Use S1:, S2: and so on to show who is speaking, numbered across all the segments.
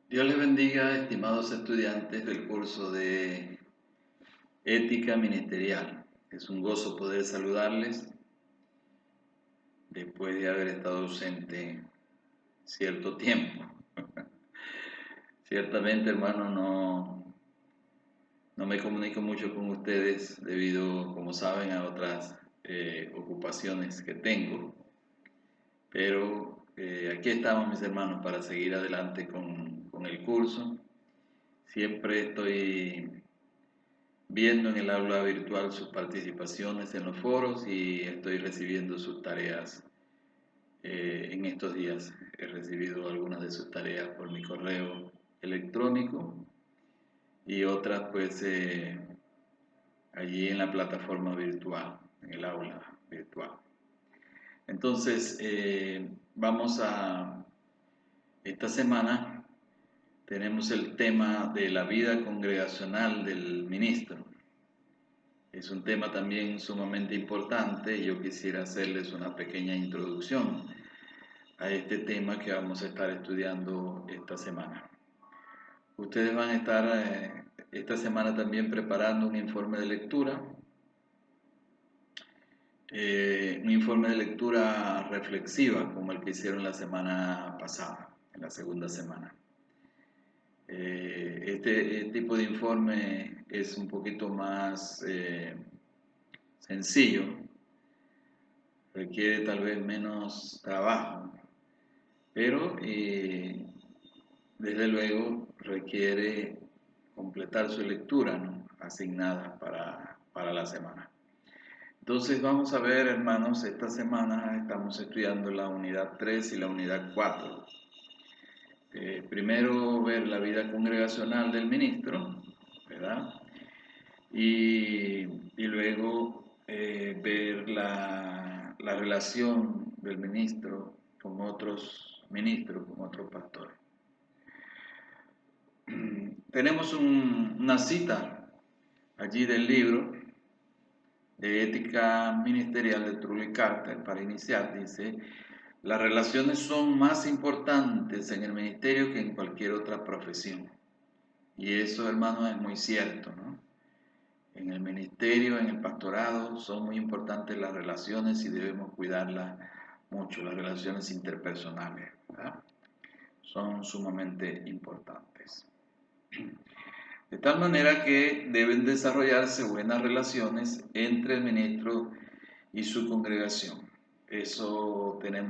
S1: Dios les bendiga, estimados estudiantes del curso de Ética Ministerial. Es un gozo poder saludarles después de haber estado ausente cierto tiempo. Ciertamente, hermano, no me comunico mucho con ustedes debido, como saben, a otras ocupaciones que tengo. Pero aquí estamos, mis hermanos, para seguir adelante con el curso. Siempre estoy viendo en el aula virtual sus participaciones en los foros y estoy recibiendo sus tareas en estos días. He recibido algunas de sus tareas por mi correo electrónico y otras pues allí en la plataforma virtual, en el aula virtual. Entonces, vamos a esta semana tenemos el tema de la vida congregacional del ministro. Es un tema también sumamente importante y yo quisiera hacerles una pequeña introducción a este tema que vamos a estar estudiando esta semana. Ustedes van a estar esta semana también preparando un informe de lectura reflexiva como el que hicieron la semana pasada, en la segunda semana. Este tipo de informe es un poquito más sencillo, requiere tal vez menos trabajo, pero desde luego requiere completar su lectura, ¿no?, asignada para la semana. Entonces vamos a ver, hermanos, esta semana estamos estudiando la unidad 3 y la unidad 4. Primero ver la vida congregacional del ministro, ¿verdad? Y luego ver la relación del ministro con otros ministros, con otros pastores. Tenemos una cita allí del libro de Ética Ministerial de Truly Carter para iniciar. Dice: las relaciones son más importantes en el ministerio que en cualquier otra profesión. Y eso, hermanos, es muy cierto, ¿no? En el ministerio, en el pastorado, son muy importantes las relaciones y debemos cuidarlas mucho, las relaciones interpersonales, ¿verdad? Son sumamente importantes. De tal manera que deben desarrollarse buenas relaciones entre el ministro y su congregación. Eso tienen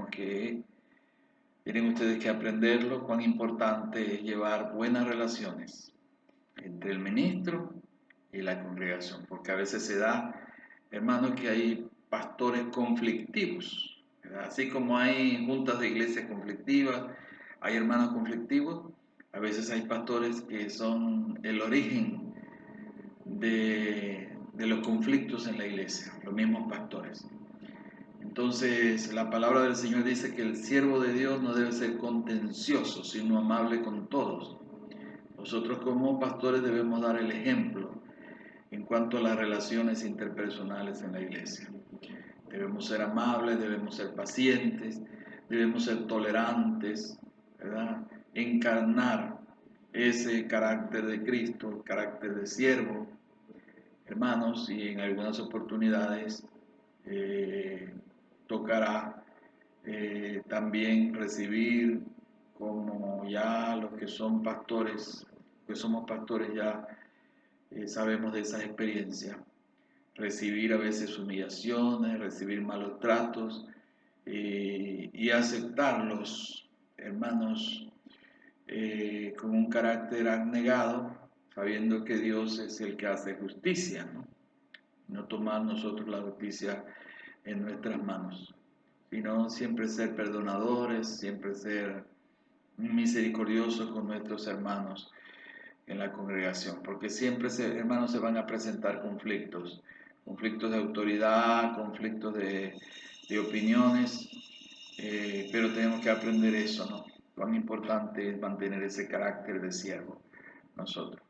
S1: ustedes que aprenderlo, cuán importante es llevar buenas relaciones entre el ministro y la congregación, porque a veces se da, hermanos, que hay pastores conflictivos, ¿verdad? Así como hay juntas de iglesias conflictivas, hay hermanos conflictivos, a veces hay pastores que son el origen de los conflictos en la iglesia, los mismos pastores. Entonces, la palabra del Señor dice que el siervo de Dios no debe ser contencioso, sino amable con todos. Nosotros como pastores debemos dar el ejemplo en cuanto a las relaciones interpersonales en la iglesia. Debemos ser amables, debemos ser pacientes, debemos ser tolerantes, ¿verdad? Encarnar ese carácter de Cristo, el carácter de siervo, hermanos, y en algunas oportunidades tocará también recibir, como ya los que son pastores, que somos pastores ya sabemos de esa experiencia, recibir a veces humillaciones, recibir malos tratos y aceptarlos, hermanos, con un carácter abnegado, sabiendo que Dios es el que hace justicia, ¿no? No tomar nosotros la justicia en nuestras manos, sino siempre ser perdonadores, siempre ser misericordiosos con nuestros hermanos en la congregación, porque siempre, hermanos, se van a presentar conflictos de autoridad, conflictos de opiniones, pero tenemos que aprender eso, ¿no? Cuán importante es mantener ese carácter de siervo nosotros.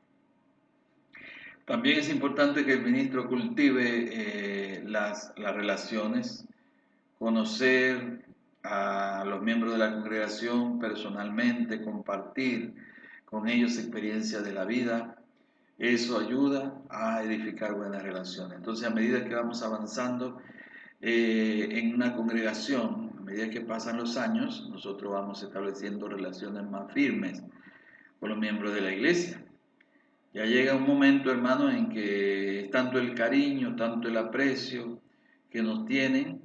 S1: También es importante que el ministro cultive las relaciones, conocer a los miembros de la congregación personalmente, compartir con ellos experiencia de la vida. Eso ayuda a edificar buenas relaciones. Entonces, a medida que vamos avanzando en una congregación, a medida que pasan los años, nosotros vamos estableciendo relaciones más firmes con los miembros de la iglesia. Ya llega un momento, hermano, en que tanto el cariño, tanto el aprecio que nos tienen,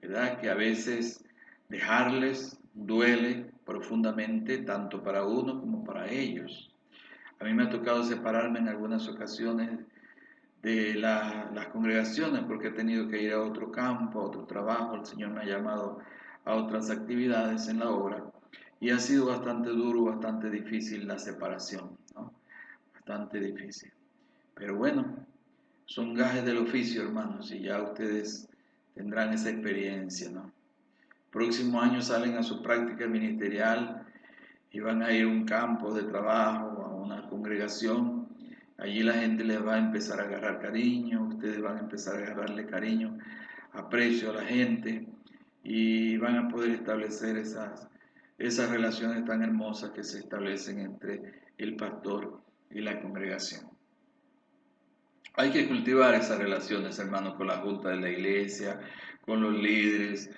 S1: ¿verdad? Que a veces dejarles duele profundamente, tanto para uno como para ellos. A mí me ha tocado separarme en algunas ocasiones de las congregaciones porque he tenido que ir a otro campo, a otro trabajo. El Señor me ha llamado a otras actividades en la obra y ha sido bastante duro, bastante difícil la separación, ¿no? Bastante difícil. Pero bueno, son gajes del oficio, hermanos, y ya ustedes tendrán esa experiencia, ¿no? Próximo año salen a su práctica ministerial y van a ir a un campo de trabajo, a una congregación. Allí la gente les va a empezar a agarrar cariño, ustedes van a empezar a agarrarle cariño, aprecio a la gente y van a poder establecer esas relaciones tan hermosas que se establecen entre el pastor y la congregación. Hay que cultivar esas relaciones, hermanos, con la junta de la iglesia, con los líderes,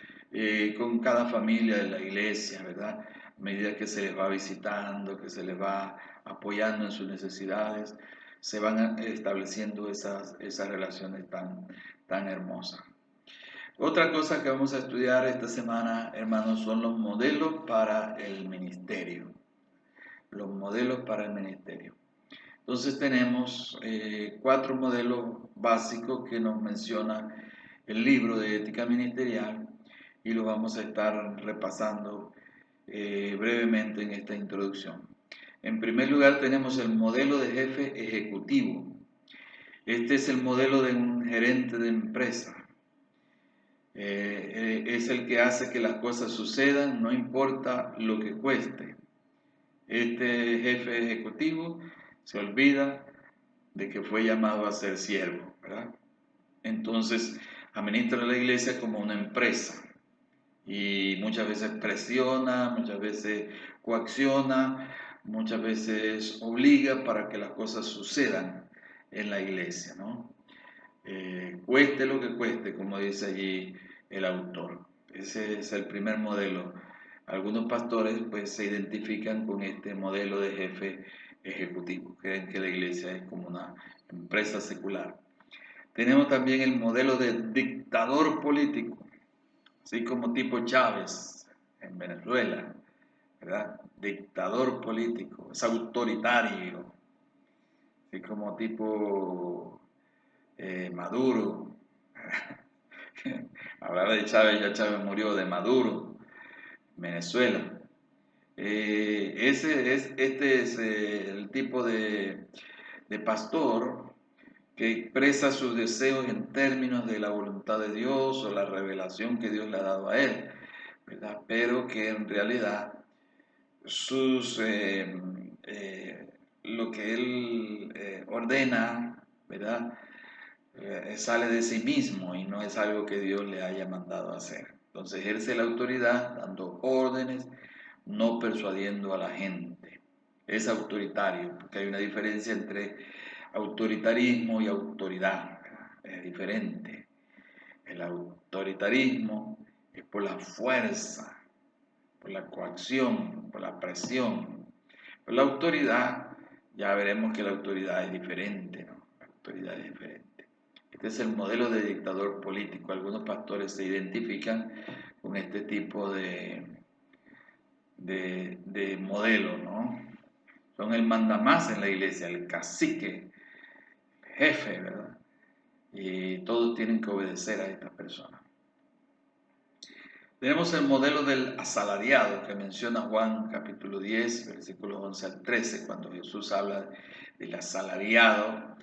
S1: con cada familia de la iglesia, ¿verdad? A medida que se les va visitando, que se les va apoyando en sus necesidades, se van estableciendo esas relaciones tan hermosas. Otra cosa que vamos a estudiar esta semana, hermanos, son los modelos para el ministerio. Los modelos para el ministerio. Entonces tenemos 4 modelos básicos que nos menciona el libro de ética ministerial y los vamos a estar repasando brevemente en esta introducción. En primer lugar tenemos el modelo de jefe ejecutivo. Este es el modelo de un gerente de empresa. Es el que hace que las cosas sucedan, no importa lo que cueste. Este jefe ejecutivo se olvida de que fue llamado a ser siervo, ¿verdad? Entonces, administra la iglesia como una empresa y muchas veces presiona, muchas veces coacciona, muchas veces obliga para que las cosas sucedan en la iglesia, ¿no? Cueste lo que cueste, como dice allí el autor. Ese es el primer modelo. Algunos pastores pues se identifican con este modelo de jefe ejecutivo, creen que la iglesia es como una empresa secular. Tenemos también el modelo de dictador político, así como tipo Chávez en Venezuela, ¿verdad? Dictador político, es autoritario, así como tipo Maduro. Hablaba de Chávez, ya Chávez murió, de Maduro, Venezuela. Este es el tipo de pastor que expresa sus deseos en términos de la voluntad de Dios o la revelación que Dios le ha dado a él, ¿verdad? Pero que en realidad lo que él ordena, ¿verdad? Sale de sí mismo y no es algo que Dios le haya mandado a hacer. Entonces ejerce la autoridad dando órdenes, no persuadiendo a la gente. Es autoritario, porque hay una diferencia entre autoritarismo y autoridad. Es diferente. El autoritarismo es por la fuerza, por la coacción, por la presión. Pero la autoridad, ya veremos que la autoridad es diferente, ¿no? La autoridad es diferente. Este es el modelo de dictador político. Algunos pastores se identifican con este tipo de modelo, ¿no? Son el mandamás en la iglesia, el cacique, el jefe, ¿verdad? Y todos tienen que obedecer a esta persona. Tenemos el modelo del asalariado que menciona Juan capítulo 10, versículos 11 al 13, cuando Jesús habla del asalariado,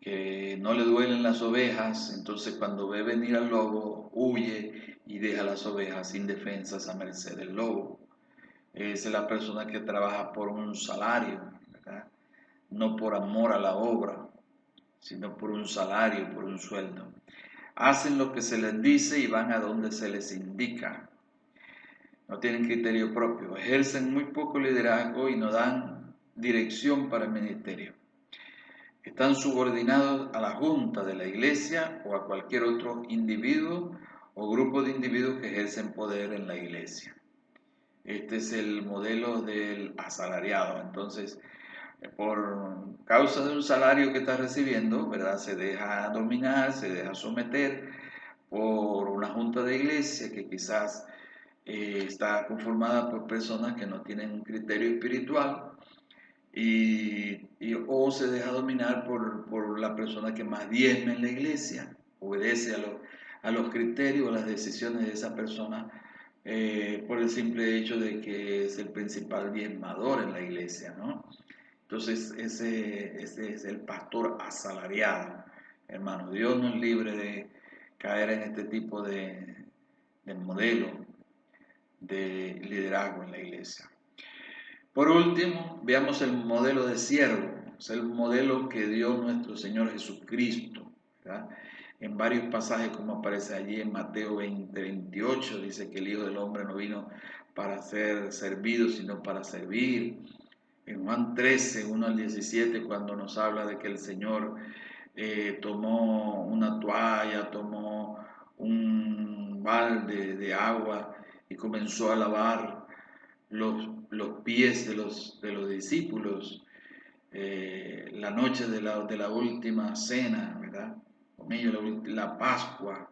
S1: que no le duelen las ovejas, entonces cuando ve venir al lobo, huye y deja las ovejas indefensas a merced del lobo. Es la persona que trabaja por un salario, ¿verdad? No por amor a la obra, sino por un salario, por un sueldo. Hacen lo que se les dice y van a donde se les indica. No tienen criterio propio, ejercen muy poco liderazgo y no dan dirección para el ministerio. Están subordinados a la junta de la iglesia o a cualquier otro individuo o grupo de individuos que ejercen poder en la iglesia. Este es el modelo del asalariado. Entonces, por causa de un salario que está recibiendo, ¿verdad? Se deja dominar, se deja someter por una junta de iglesia que quizás está conformada por personas que no tienen un criterio espiritual o se deja dominar por la persona que más diezma en la iglesia, obedece a los criterios o las decisiones de esa persona por el simple hecho de que es el principal diezmador en la iglesia, ¿no? Entonces ese es el pastor asalariado, hermano. Dios nos libre de caer en este tipo de modelo de liderazgo en la iglesia. Por último, veamos el modelo de siervo, es el modelo que dio nuestro Señor Jesucristo, ¿verdad? En varios pasajes, como aparece allí en Mateo 20, 28, dice que el Hijo del Hombre no vino para ser servido, sino para servir. En Juan 13, 1 al 17, cuando nos habla de que el Señor tomó una toalla, tomó un balde de agua y comenzó a lavar los pies de los discípulos la noche de la última cena, ¿verdad? Con ellos la Pascua,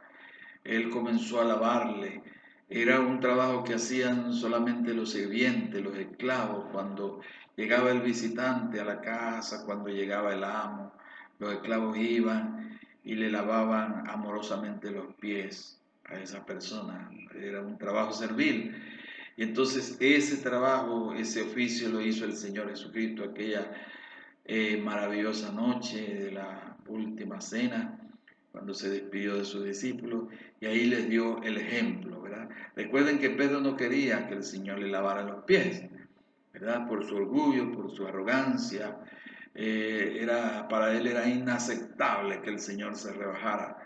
S1: él comenzó a lavarle. Era un trabajo que hacían solamente los sirvientes, los esclavos, cuando llegaba el visitante a la casa, cuando llegaba el amo, los esclavos iban y le lavaban amorosamente los pies a esa persona. Era un trabajo servil. Y entonces ese trabajo, ese oficio lo hizo el Señor Jesucristo aquella maravillosa noche de la última cena, cuando se despidió de sus discípulos, y ahí les dio el ejemplo, ¿verdad? Recuerden que Pedro no quería que el Señor le lavara los pies, ¿verdad? Por su orgullo, por su arrogancia, para él era inaceptable que el Señor se rebajara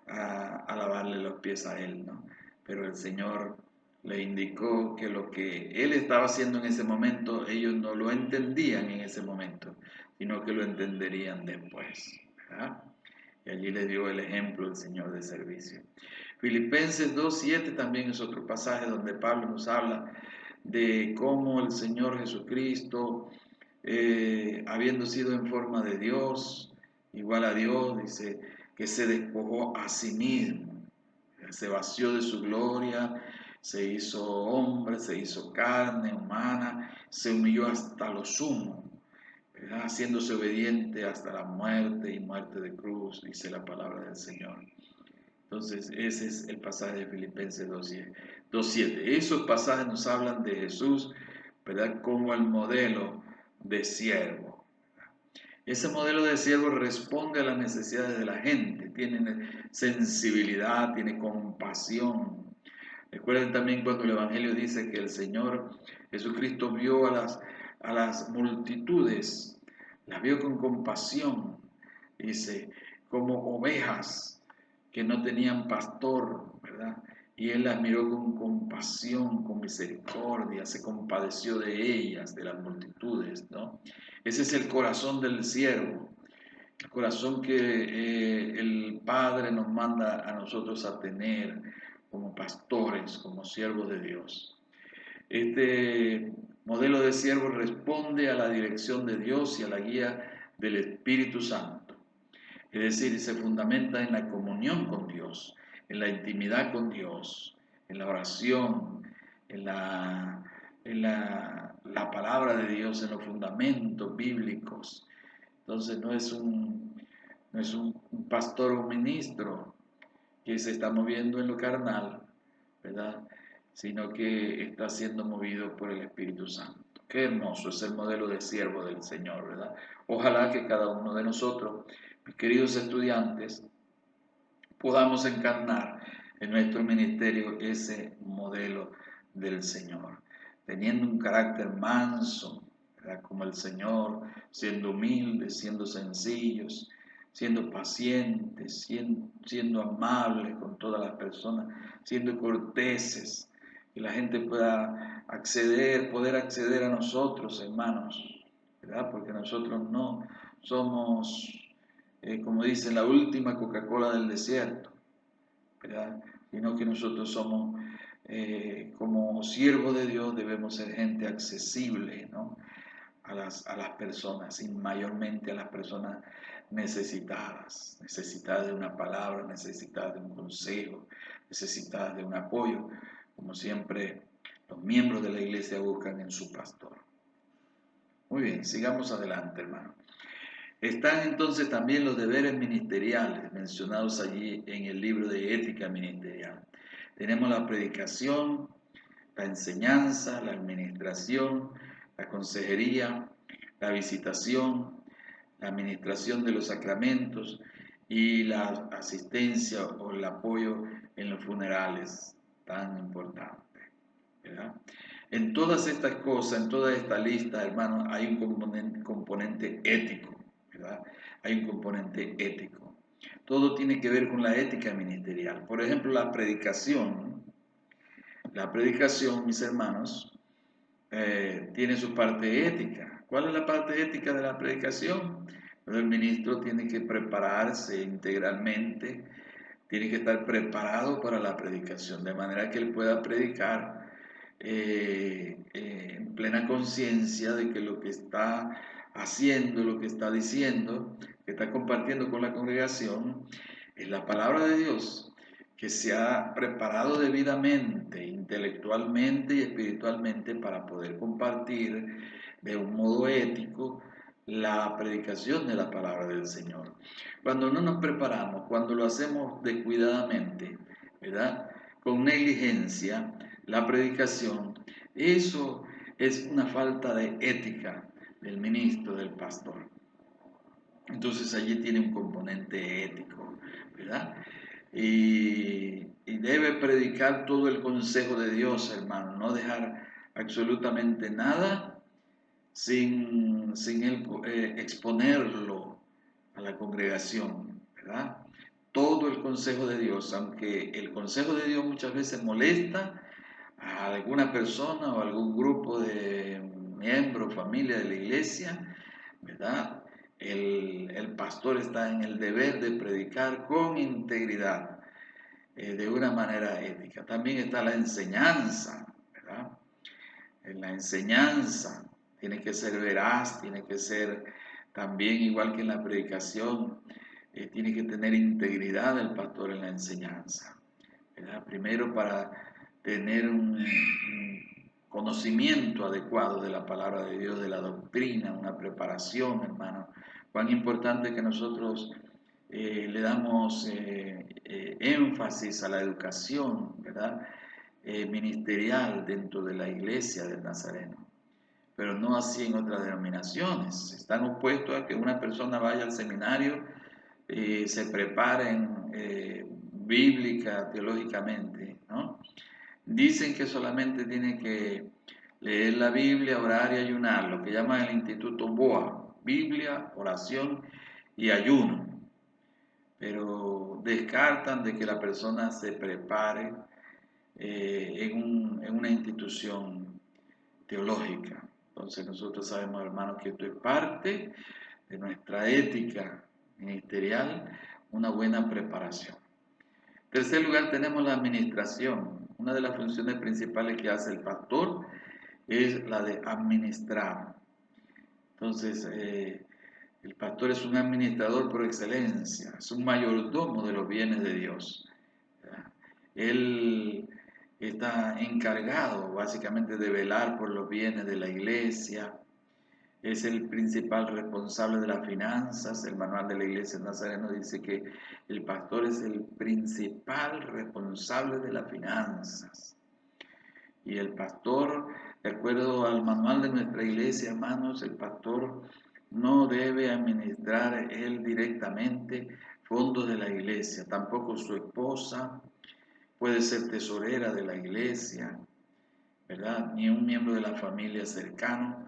S1: a lavarle los pies a él, ¿no? Pero el Señor le indicó que lo que él estaba haciendo en ese momento, ellos no lo entendían en ese momento, sino que lo entenderían después, ¿verdad? Y allí le dio el ejemplo el Señor de servicio. Filipenses 2:7 también es otro pasaje donde Pablo nos habla de cómo el Señor Jesucristo, habiendo sido en forma de Dios, igual a Dios, dice que se despojó a sí mismo, se vació de su gloria, se hizo hombre, se hizo carne humana, se humilló hasta lo sumo, ¿verdad? Haciéndose obediente hasta la muerte y muerte de cruz, dice la palabra del Señor. Entonces, ese es el pasaje de Filipenses 2:7. Esos pasajes nos hablan de Jesús, ¿verdad? Como el modelo de siervo. Ese modelo de siervo responde a las necesidades de la gente, tiene sensibilidad, tiene compasión. Recuerden también cuando el Evangelio dice que el Señor Jesucristo vio a las multitudes, las vio con compasión, dice, como ovejas que no tenían pastor, ¿verdad? Y Él las miró con compasión, con misericordia, se compadeció de ellas, de las multitudes, ¿no? Ese es el corazón del siervo, el corazón que el Padre nos manda a nosotros a tener como pastores, como siervos de Dios. Este modelo de siervo responde a la dirección de Dios y a la guía del Espíritu Santo. Es decir, se fundamenta en la comunión con Dios, en la intimidad con Dios, en la oración, en la palabra de Dios, en los fundamentos bíblicos. Entonces no es un pastor o un ministro que se está moviendo en lo carnal, ¿verdad? Sino que está siendo movido por el Espíritu Santo. Qué hermoso es el modelo de siervo del Señor, ¿verdad? Ojalá que cada uno de nosotros, mis queridos estudiantes, podamos encarnar en nuestro ministerio ese modelo del Señor, teniendo un carácter manso, ¿verdad? Como el Señor, siendo humildes, siendo sencillos, siendo pacientes, siendo amables con todas las personas, siendo corteses, que la gente pueda poder acceder a nosotros, hermanos, ¿verdad? Porque nosotros no somos, como dicen, la última Coca-Cola del desierto, ¿verdad? Sino que nosotros somos, como siervos de Dios, debemos ser gente accesible, ¿no? A las personas, y mayormente a las personas necesitadas de una palabra, necesitadas de un consejo, necesitadas de un apoyo, como siempre los miembros de la iglesia buscan en su pastor. Muy bien, sigamos adelante, hermano. Están entonces también los deberes ministeriales mencionados allí en el libro de ética ministerial. Tenemos la predicación, la enseñanza, la administración, la consejería, la visitación, la administración de los sacramentos y la asistencia o el apoyo en los funerales, tan importante, ¿verdad? En todas estas cosas, en toda esta lista, hermanos, hay un componente ético, ¿verdad? Hay un componente ético. Todo tiene que ver con la ética ministerial. Por ejemplo, la predicación. La predicación, mis hermanos, tiene su parte ética. ¿Cuál es la parte ética de la predicación? Bueno, el ministro tiene que prepararse integralmente, tiene que estar preparado para la predicación, de manera que él pueda predicar en plena conciencia de que lo que está haciendo, lo que está diciendo, que está compartiendo con la congregación, es la palabra de Dios, que se ha preparado debidamente, intelectualmente y espiritualmente para poder compartir de un modo ético la predicación de la palabra del Señor. Cuando no nos preparamos, cuando lo hacemos descuidadamente, ¿verdad? Con negligencia, la predicación, eso es una falta de ética del ministro, del pastor. Entonces allí tiene un componente ético, ¿verdad? Y debe predicar todo el consejo de Dios, hermano, no dejar absolutamente nada sin él exponerlo a la congregación, ¿verdad? Todo el consejo de Dios, aunque el consejo de Dios muchas veces molesta a alguna persona o algún grupo de miembros, familia de la iglesia, ¿verdad? El pastor está en el deber de predicar con integridad, de una manera ética. También está la enseñanza, ¿verdad? En la enseñanza tiene que ser veraz, tiene que ser también igual que en la predicación, tiene que tener integridad el pastor en la enseñanza, ¿verdad? Primero para tener un conocimiento adecuado de la palabra de Dios, de la doctrina, una preparación, hermano. Cuán importante que nosotros le damos énfasis a la educación, ¿verdad? Ministerial dentro de la iglesia del Nazareno, pero no así en otras denominaciones. Están opuestos a que una persona vaya al seminario y se prepare bíblica, teológicamente, ¿no? Dicen que solamente tiene que leer la Biblia, orar y ayunar, lo que llaman el Instituto BOA, Biblia, oración y ayuno, pero descartan de que la persona se prepare en una institución teológica. Entonces nosotros sabemos, hermanos, que esto es parte de nuestra ética ministerial, una buena preparación. En tercer lugar, tenemos la administración. Una de las funciones principales que hace el pastor es la de administrar. Entonces, el pastor es un administrador por excelencia, es un mayordomo de los bienes de Dios. Él está encargado básicamente de velar por los bienes de la iglesia, es el principal responsable de las finanzas. El manual de la iglesia nazareno dice que el pastor es el principal responsable de las finanzas. Y el pastor, de acuerdo al manual de nuestra iglesia, hermanos, el pastor no debe administrar él directamente fondos de la iglesia, tampoco su esposa puede ser tesorera de la iglesia, ¿verdad? Ni un miembro de la familia cercano.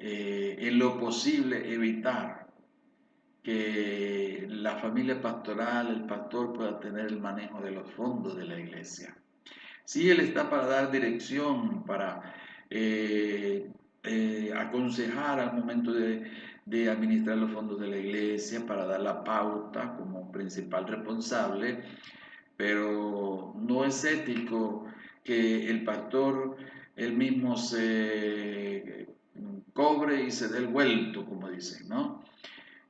S1: En lo posible evitar que la familia pastoral, el pastor pueda tener el manejo de los fondos de la iglesia. Sí, él está para dar dirección, para aconsejar al momento de administrar los fondos de la iglesia, para dar la pauta como principal responsable, pero no es ético que el pastor él mismo se cobre y se dé el vuelto, como dicen, ¿no?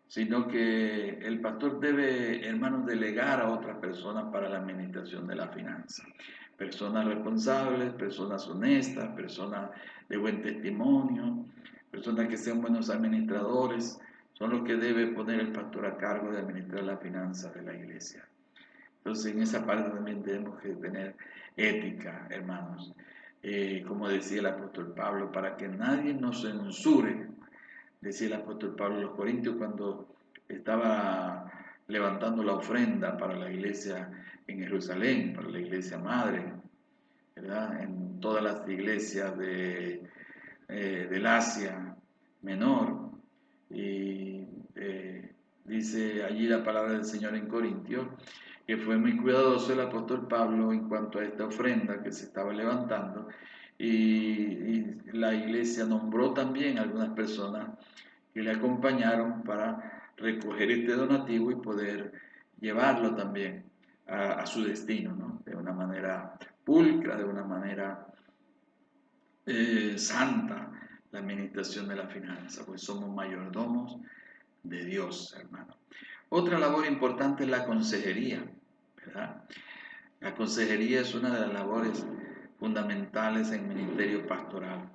S1: Sino que el pastor debe, hermanos, delegar a otras personas para la administración de la finanza. Personas responsables, personas honestas, personas de buen testimonio, personas que sean buenos administradores, son los que debe poner el pastor a cargo de administrar la finanza de la iglesia. Entonces, en esa parte también tenemos que tener ética, hermanos. Como decía el apóstol Pablo, para que nadie nos censure, decía el apóstol Pablo a los Corintios cuando estaba levantando la ofrenda para la iglesia en Jerusalén, para la iglesia madre, ¿verdad? En todas las iglesias del Asia Menor. Y dice allí la palabra del Señor en Corintios, que fue muy cuidadoso el apóstol Pablo en cuanto a esta ofrenda que se estaba levantando, y la iglesia nombró también a algunas personas que le acompañaron para recoger este donativo y poder llevarlo también a su destino, ¿no? De una manera pulcra, de una manera santa, la administración de la finanza, pues somos mayordomos de Dios, hermano. Otra labor importante es la consejería, ¿verdad? La consejería es una de las labores fundamentales en el ministerio pastoral.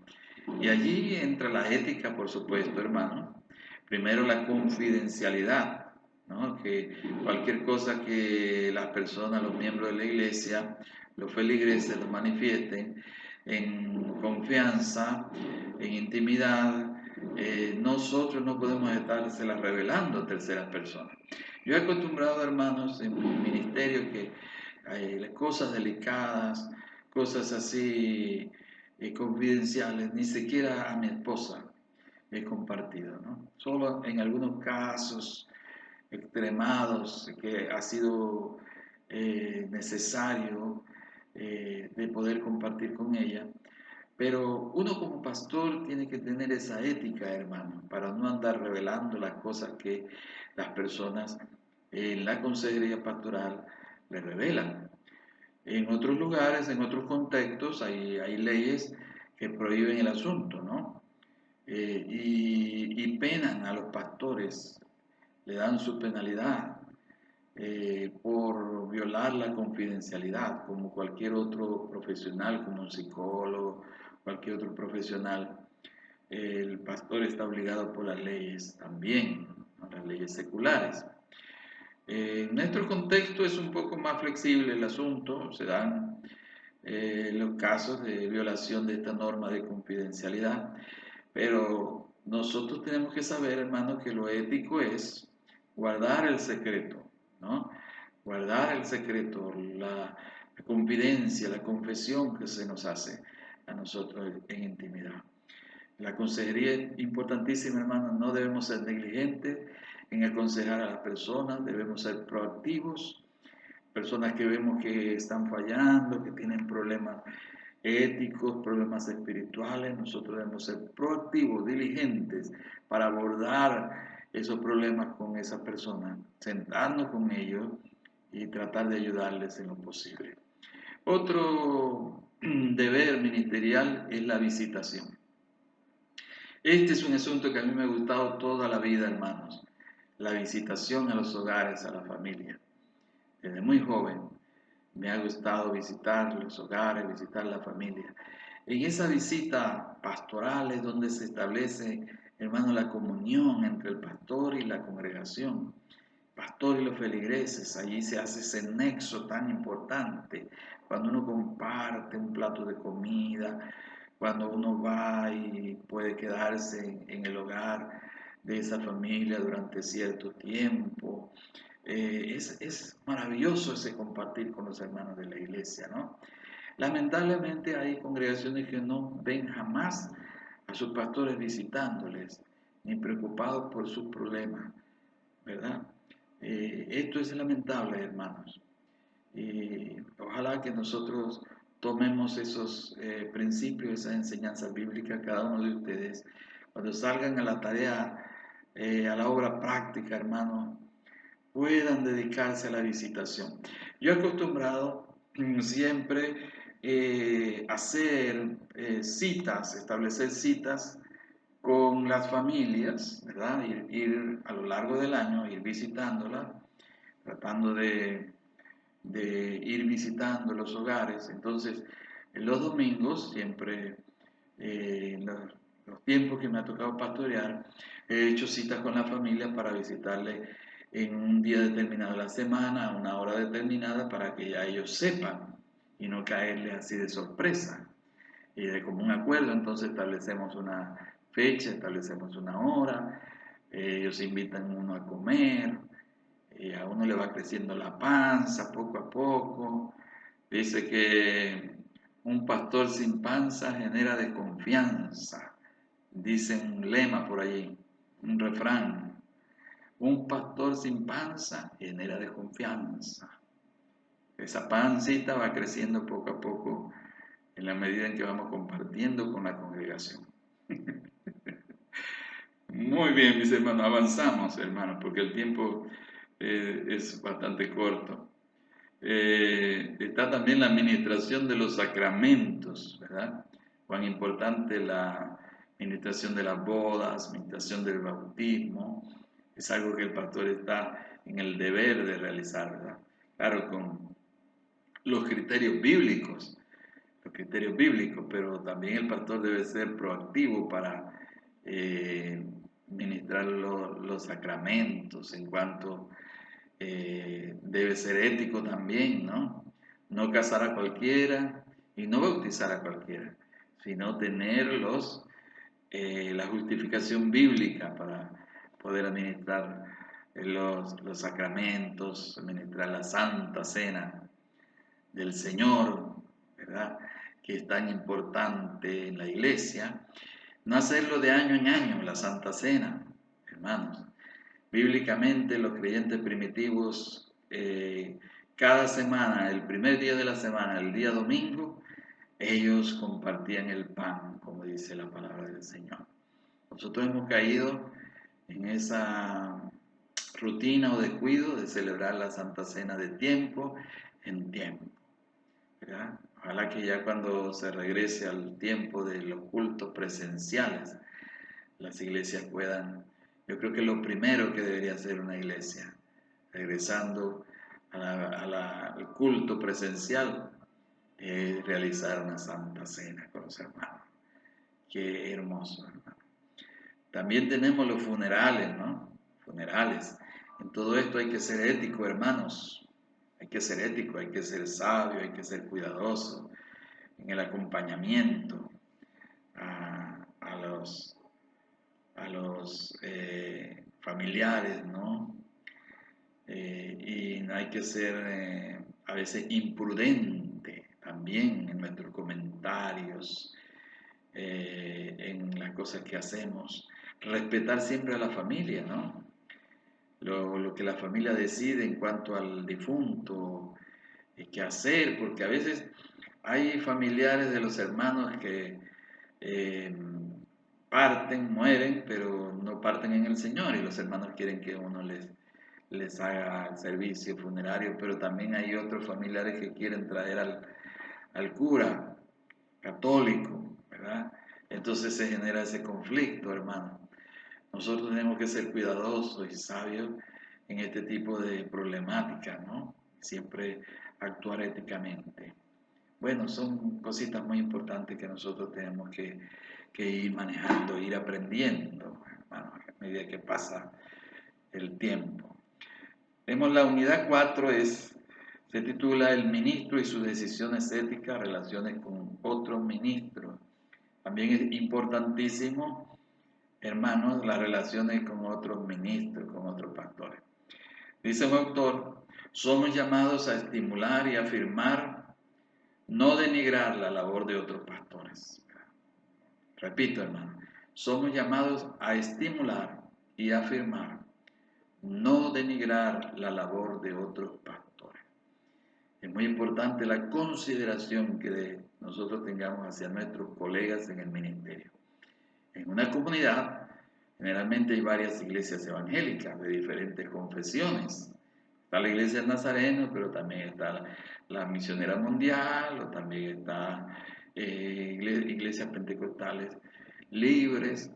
S1: Y allí entra la ética, por supuesto, hermano. Primero la confidencialidad, ¿no? Que cualquier cosa que las personas, los miembros de la iglesia, los feligreses lo manifiesten en confianza, en intimidad, nosotros no podemos estársela revelando a terceras personas. Yo he acostumbrado, hermanos, en mi ministerio que las cosas delicadas, cosas así confidenciales, ni siquiera a mi esposa he compartido, ¿no? Solo en algunos casos extremados que ha sido necesario de poder compartir con ella. Pero uno como pastor tiene que tener esa ética, hermano, para no andar revelando las cosas que las personas en la consejería pastoral le revelan. En otros lugares, en otros contextos, hay leyes que prohíben el asunto, ¿no? Y penan a los pastores, le dan su penalidad por violar la confidencialidad, como cualquier otro profesional, como un psicólogo, cualquier otro profesional. El pastor está obligado por las leyes también, ¿no? Las leyes seculares. En nuestro contexto es un poco más flexible el asunto, se dan los casos de violación de esta norma de confidencialidad, pero nosotros tenemos que saber, hermano, que lo ético es guardar el secreto, ¿no? Guardar el secreto, la confidencia, la confesión que se nos hace a nosotros en intimidad. La consejería es importantísima, hermano, no debemos ser negligentes en aconsejar a las personas, debemos ser proactivos, personas que vemos que están fallando, que tienen problemas éticos, problemas espirituales, nosotros debemos ser proactivos, diligentes para abordar esos problemas con esas personas, sentarnos con ellos y tratar de ayudarles en lo posible. Otro deber ministerial es la visitación. Este es un asunto que a mí me ha gustado toda la vida, hermanos. La visitación a los hogares, a la familia. Desde muy joven me ha gustado visitar los hogares, visitar la familia. En esa visita pastoral es donde se establece, hermano, la comunión entre el pastor y la congregación. Pastor y los feligreses, allí se hace ese nexo tan importante. Cuando uno comparte un plato de comida, cuando uno va y puede quedarse en el hogar de esa familia durante cierto tiempo. Es maravilloso ese compartir con los hermanos de la iglesia, ¿no? Lamentablemente hay congregaciones que no ven jamás a sus pastores visitándoles, ni preocupados por sus problemas, ¿verdad? Esto es lamentable, hermanos. Y ojalá que nosotros tomemos esos principios, esas enseñanzas bíblicas, cada uno de ustedes, cuando salgan a la tarea, a la obra práctica, hermano, puedan dedicarse a la visitación. Yo he acostumbrado siempre hacer citas, establecer citas con las familias, ¿verdad? Ir a lo largo del año, ir visitándolas, tratando de ir visitando los hogares. Entonces, en los domingos, siempre, en los tiempos que me ha tocado pastorear, he hecho citas con la familia para visitarle en un día determinado de la semana, a una hora determinada, para que ya ellos sepan y no caerles así de sorpresa. Y de común acuerdo, entonces establecemos una fecha, establecemos una hora, ellos invitan a uno a comer, y a uno le va creciendo la panza poco a poco. Dice que un pastor sin panza genera desconfianza. Dice un lema por allí, un refrán. Un pastor sin panza genera desconfianza. Esa pancita va creciendo poco a poco en la medida en que vamos compartiendo con la congregación. Muy bien, mis hermanos, avanzamos, hermanos, porque el tiempo es bastante corto. Está también la administración de los sacramentos, ¿verdad? Cuán importante la administración de las bodas, administración del bautismo, es algo que el pastor está en el deber de realizar, ¿verdad? Claro, con los criterios bíblicos, pero también el pastor debe ser proactivo para ministrar los sacramentos en cuanto debe ser ético también, ¿no? No casar a cualquiera y no bautizar a cualquiera, sino tener la justificación bíblica para poder administrar los sacramentos, administrar la Santa Cena del Señor, ¿verdad? Que es tan importante en la iglesia. No hacerlo de año en año, la Santa Cena, hermanos. Bíblicamente los creyentes primitivos cada semana, el primer día de la semana, el día domingo, ellos compartían el pan, como dice la palabra del Señor. Nosotros hemos caído en esa rutina o descuido de celebrar la Santa Cena de tiempo en tiempo, ¿verdad? Ojalá que ya cuando se regrese al tiempo de los cultos presenciales, las iglesias puedan. Yo creo que lo primero que debería hacer una iglesia, regresando al culto presencial, es realizar una santa cena con los hermanos. Qué hermoso, hermano. También tenemos los funerales, ¿no? Funerales. En todo esto hay que ser ético, hermanos. Hay que ser ético, hay que ser sabio, hay que ser cuidadoso en el acompañamiento a los familiares, ¿no? Y no hay que ser a veces imprudente también en nuestros comentarios, en las cosas que hacemos. Respetar siempre a la familia, ¿no? Lo que la familia decide en cuanto al difunto, qué hacer, porque a veces hay familiares de los hermanos que mueren, pero no parten en el Señor, y los hermanos quieren que uno les haga el servicio funerario, pero también hay otros familiares que quieren traer al cura católico, ¿verdad? Entonces se genera ese conflicto, hermano. Nosotros tenemos que ser cuidadosos y sabios en este tipo de problemáticas, ¿no? Siempre actuar éticamente. Bueno, son cositas muy importantes que nosotros tenemos que ir manejando, ir aprendiendo, hermano, a medida que pasa el tiempo. Vemos la unidad 4 se titula El ministro y sus decisiones éticas, relaciones con otros ministros. También es importantísimo, hermanos, las relaciones con otros ministros, con otros pastores. Dice un autor, somos llamados a estimular y afirmar, no denigrar la labor de otros pastores. Repito, hermano, somos llamados a estimular y afirmar, no denigrar la labor de otros pastores. Es muy importante la consideración que nosotros tengamos hacia nuestros colegas en el ministerio. En una comunidad, generalmente hay varias iglesias evangélicas de diferentes confesiones. Está la iglesia del Nazareno, pero también está la Misionera Mundial, o también está iglesias pentecostales libres,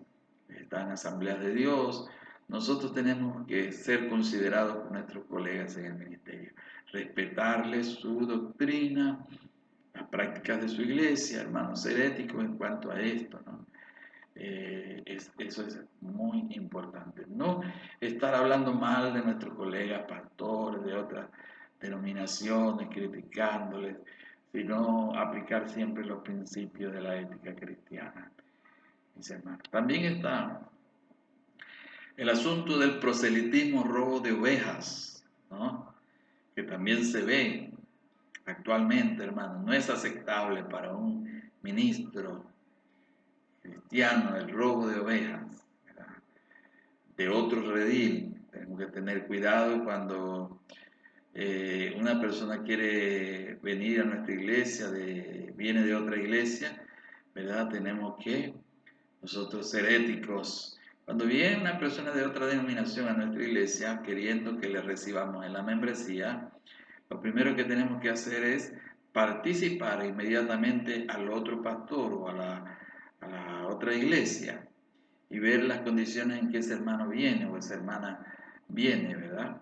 S1: están asambleas de Dios. Nosotros tenemos que ser considerados por nuestros colegas en el ministerio, respetarles su doctrina, las prácticas de su iglesia, hermanos, ser éticos en cuanto a esto, ¿no? Eso es muy importante. No estar hablando mal de nuestros colegas pastores de otras denominaciones, criticándoles, sino aplicar siempre los principios de la ética cristiana, mis hermanos. También está el asunto del proselitismo, robo de ovejas, ¿no? Que también se ve actualmente, hermano. No es aceptable para un ministro cristiano el robo de ovejas, ¿verdad? De otro redil. Tenemos que tener cuidado cuando una persona quiere venir a nuestra iglesia, viene de otra iglesia, ¿verdad? Tenemos que nosotros ser éticos. Cuando viene una persona de otra denominación a nuestra iglesia queriendo que le recibamos en la membresía, lo primero que tenemos que hacer es participar inmediatamente al otro pastor o a la otra iglesia y ver las condiciones en que ese hermano viene o esa hermana viene, ¿verdad?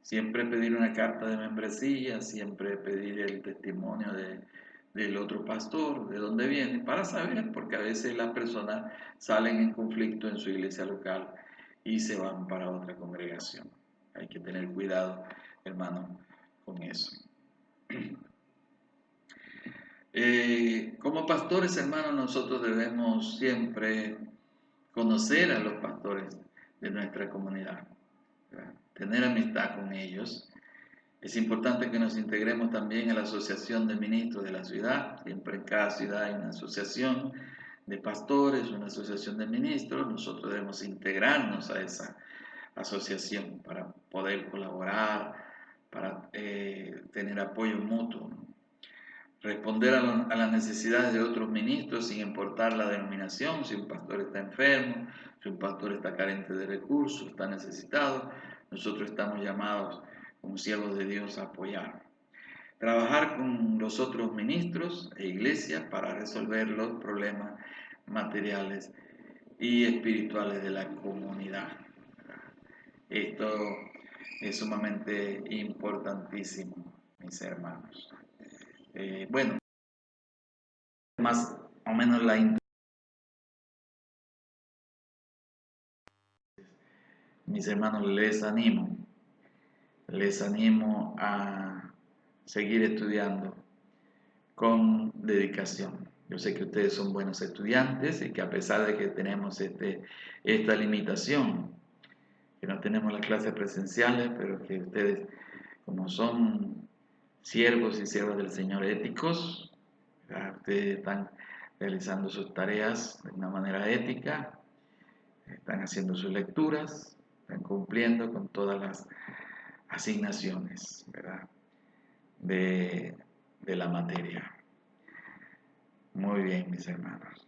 S1: Siempre pedir una carta de membresía, siempre pedir el testimonio del otro pastor, de dónde viene, para saber, porque a veces las personas salen en conflicto en su iglesia local y se van para otra congregación. Hay que tener cuidado, hermano, con eso. Como pastores, hermanos, nosotros debemos siempre conocer a los pastores de nuestra comunidad, ¿verdad? Tener amistad con ellos. Es importante que nos integremos también a la asociación de ministros de la ciudad. Siempre en cada ciudad hay una asociación de pastores, una asociación de ministros. Nosotros debemos integrarnos a esa asociación para poder colaborar, para tener apoyo mutuo, ¿no? Responder a las necesidades de otros ministros sin importar la denominación, si un pastor está enfermo, si un pastor está carente de recursos, está necesitado, nosotros estamos llamados como siervos de Dios a apoyar. Trabajar con los otros ministros e iglesias para resolver los problemas materiales y espirituales de la comunidad. Esto es sumamente importantísimo, mis hermanos. Bueno, más o menos mis hermanos, les animo a seguir estudiando con dedicación. Yo sé que ustedes son buenos estudiantes y que a pesar de que tenemos esta limitación, que no tenemos las clases presenciales, pero que ustedes, como son siervos y siervas del Señor éticos, ¿verdad? Ustedes están realizando sus tareas de una manera ética, están haciendo sus lecturas, están cumpliendo con todas las asignaciones, ¿verdad? de la materia. Muy bien, mis hermanos.